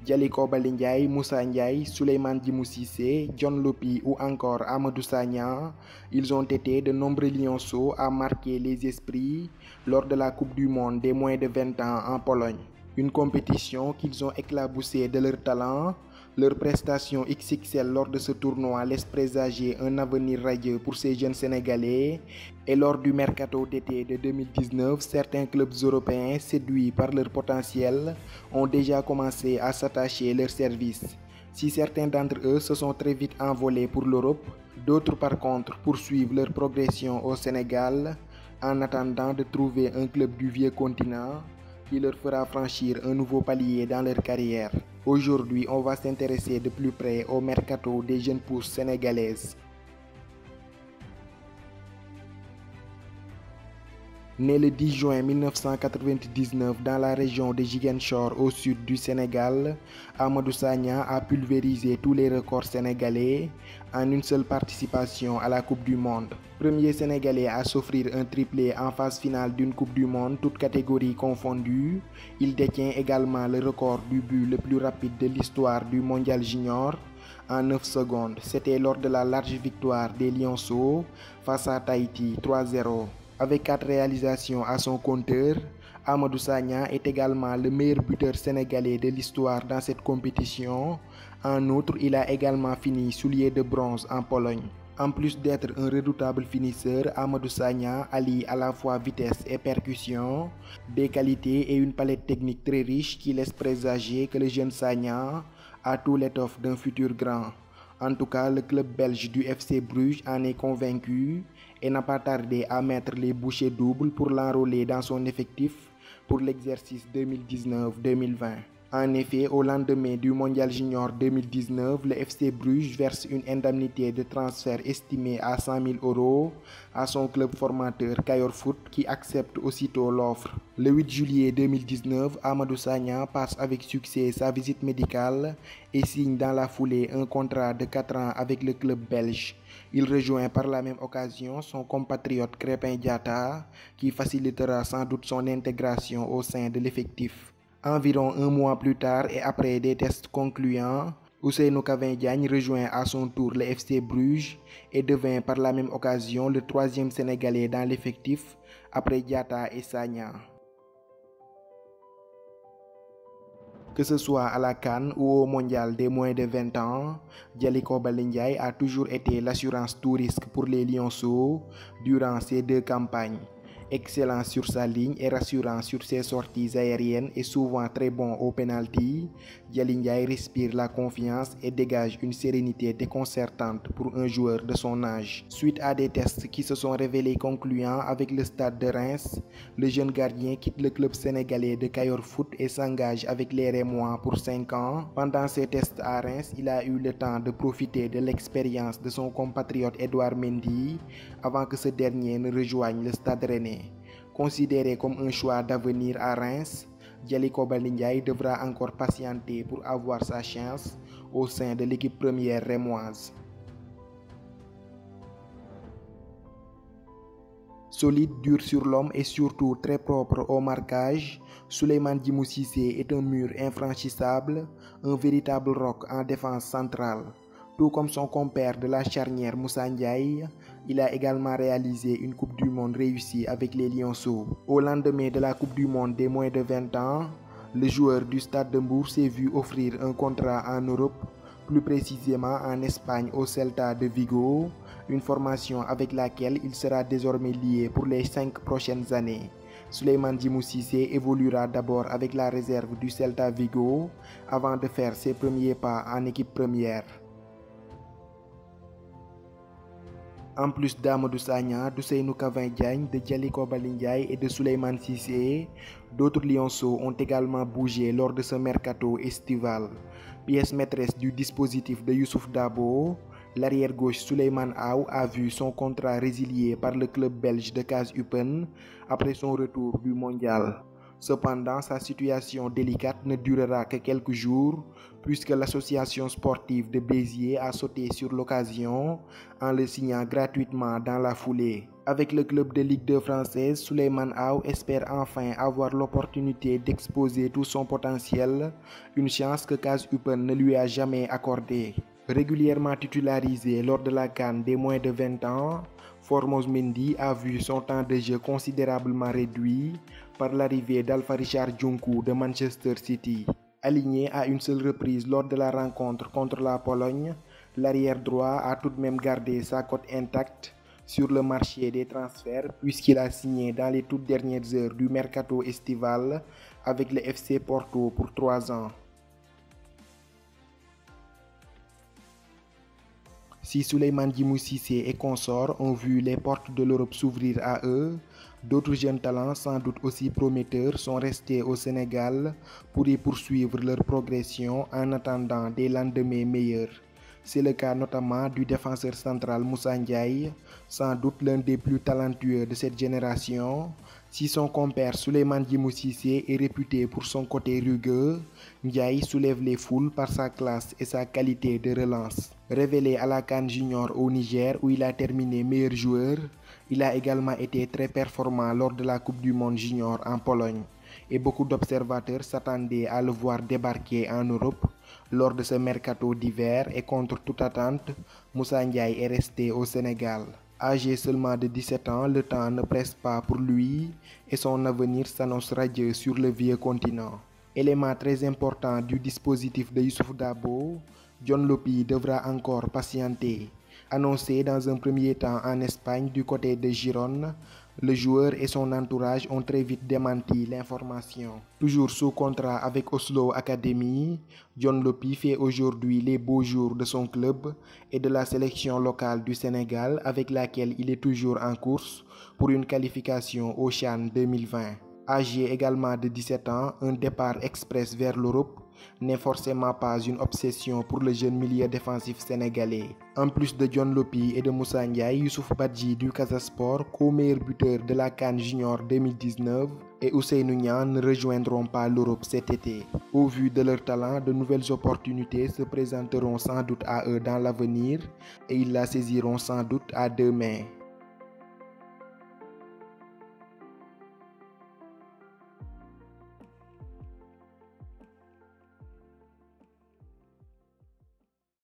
Djaliko Baldé Ndiaye, Moussa Ndiaye, Souleymane Djimou Cissé, John Lopy ou encore Amadou Sagna, ils ont été de nombreux lionceaux à marquer les esprits lors de la Coupe du Monde des moins de 20 ans en Pologne. Une compétition qu'ils ont éclaboussée de leur talent. Leur prestation XXL lors de ce tournoi laisse présager un avenir radieux pour ces jeunes Sénégalais. Et lors du mercato d'été de 2019, certains clubs européens, séduits par leur potentiel, ont déjà commencé à s'attacher leurs services. Si certains d'entre eux se sont très vite envolés pour l'Europe, d'autres par contre poursuivent leur progression au Sénégal en attendant de trouver un club du vieux continent qui leur fera franchir un nouveau palier dans leur carrière. Aujourd'hui, on va s'intéresser de plus près au mercato des jeunes pousses sénégalaises. Né le 10 juin 1999 dans la région de Ziguinchor au sud du Sénégal, Amadou Sagna a pulvérisé tous les records sénégalais en une seule participation à la Coupe du Monde. Premier Sénégalais à s'offrir un triplé en phase finale d'une Coupe du Monde, toutes catégories confondues, il détient également le record du but le plus rapide de l'histoire du Mondial Junior en 9 secondes. C'était lors de la large victoire des Lionceaux face à Tahiti 3-0. Avec 4 réalisations à son compteur, Amadou Sagna est également le meilleur buteur sénégalais de l'histoire dans cette compétition. En outre, il a également fini soulier de bronze en Pologne. En plus d'être un redoutable finisseur, Amadou Sagna allie à la fois vitesse et percussion, des qualités et une palette technique très riche qui laisse présager que le jeune Sagna a tout l'étoffe d'un futur grand. En tout cas, le club belge du FC Bruges en est convaincu et n'a pas tardé à mettre les bouchées doubles pour l'enrôler dans son effectif pour l'exercice 2019-2020. En effet, au lendemain du Mondial Junior 2019, le FC Bruges verse une indemnité de transfert estimée à 100 000 € à son club formateur Kayor Foot qui accepte aussitôt l'offre. Le 8 juillet 2019, Amadou Sagna passe avec succès sa visite médicale et signe dans la foulée un contrat de 4 ans avec le club belge. Il rejoint par la même occasion son compatriote Crépin Diatta qui facilitera sans doute son intégration au sein de l'effectif. Environ un mois plus tard et après des tests concluants, Ousseynou Cavin Diagne rejoint à son tour le FC Bruges et devint par la même occasion le 3e Sénégalais dans l'effectif après Diatta et Sagna. Que ce soit à la CAN ou au Mondial des moins de 20 ans, Djaliko Baldé Ndiaye a toujours été l'assurance tout risque pour les Lionceaux durant ces 2 campagnes. Excellent sur sa ligne et rassurant sur ses sorties aériennes et souvent très bon au penalty, Djali Ndiaye respire la confiance et dégage une sérénité déconcertante pour un joueur de son âge. Suite à des tests qui se sont révélés concluants avec le Stade de Reims, le jeune gardien quitte le club sénégalais de Kayor Foot et s'engage avec les Rémois pour 5 ans. Pendant ces tests à Reims, il a eu le temps de profiter de l'expérience de son compatriote Edouard Mendy avant que ce dernier ne rejoigne le Stade Rennais. Considéré comme un choix d'avenir à Reims, Djaliko Baldé Ndiaye devra encore patienter pour avoir sa chance au sein de l'équipe première rémoise. Solide, dur sur l'homme et surtout très propre au marquage, Souleymane Djimou Cissé est un mur infranchissable, un véritable roc en défense centrale. Tout comme son compère de la charnière Moussa Ndiaye, il a également réalisé une Coupe du Monde réussie avec les Lionceaux. Au lendemain de la Coupe du Monde des moins de 20 ans, le joueur du Stade de Mbour s'est vu offrir un contrat en Europe, plus précisément en Espagne au Celta de Vigo, une formation avec laquelle il sera désormais lié pour les 5 prochaines années. Souleymane Djimou Cissé évoluera d'abord avec la réserve du Celta Vigo avant de faire ses premiers pas en équipe première. En plus d'Amadou Sagna, d'Ousseynou Cavin Diagne, de Djaliko Baldé Ndiaye et de Souleymane Cissé, d'autres Lionceaux ont également bougé lors de ce mercato estival. Pièce maîtresse du dispositif de Youssouf Dabo, l'arrière-gauche Souleymane Aw a vu son contrat résilié par le club belge de KAS Eupen après son retour du mondial. Cependant, sa situation délicate ne durera que quelques jours puisque l'association sportive de Béziers a sauté sur l'occasion en le signant gratuitement dans la foulée. Avec le club de Ligue 2 française, Souleymane Aw espère enfin avoir l'opportunité d'exposer tout son potentiel, une chance que KAS Eupen ne lui a jamais accordée. Régulièrement titularisé lors de la CAN des moins de 20 ans, Formose Mendy a vu son temps de jeu considérablement réduit par l'arrivée d'Alpha Richard Djunku de Manchester City. Aligné à une seule reprise lors de la rencontre contre la Pologne, l'arrière droit a tout de même gardé sa cote intacte sur le marché des transferts puisqu'il a signé dans les toutes dernières heures du mercato estival avec le FC Porto pour 3 ans. Si Souleymane Djimou Cissé et consorts ont vu les portes de l'Europe s'ouvrir à eux, d'autres jeunes talents sans doute aussi prometteurs sont restés au Sénégal pour y poursuivre leur progression en attendant des lendemains meilleurs. C'est le cas notamment du défenseur central Moussa Ndiaye, sans doute l'un des plus talentueux de cette génération. Si son compère Souleymane Djimou Cissé est réputé pour son côté rugueux, Ndiaye soulève les foules par sa classe et sa qualité de relance. Révélé à la CAN Junior au Niger où il a terminé meilleur joueur, il a également été très performant lors de la Coupe du Monde Junior en Pologne et beaucoup d'observateurs s'attendaient à le voir débarquer en Europe lors de ce mercato d'hiver et contre toute attente, Moussa Ndiaye est resté au Sénégal. Âgé seulement de 17 ans, le temps ne presse pas pour lui et son avenir s'annonce radieux sur le vieux continent. Élément très important du dispositif de Youssouf Dabo, John Lopy devra encore patienter. Annoncé dans un premier temps en Espagne du côté de Girone, le joueur et son entourage ont très vite démenti l'information. Toujours sous contrat avec Oslo Academy, John Lopy fait aujourd'hui les beaux jours de son club et de la sélection locale du Sénégal avec laquelle il est toujours en course pour une qualification au CHAN 2020. Âgé également de 17 ans, un départ express vers l'Europe n'est forcément pas une obsession pour le jeune milieu défensif sénégalais. En plus de John Lopy et de Moussa Ndiaye, Youssouf Badji du Casa Sport, co-meilleur buteur de la CAN Junior 2019, et Ousseynou Niang ne rejoindront pas l'Europe cet été. Au vu de leur talent, de nouvelles opportunités se présenteront sans doute à eux dans l'avenir et ils la saisiront sans doute à deux mains.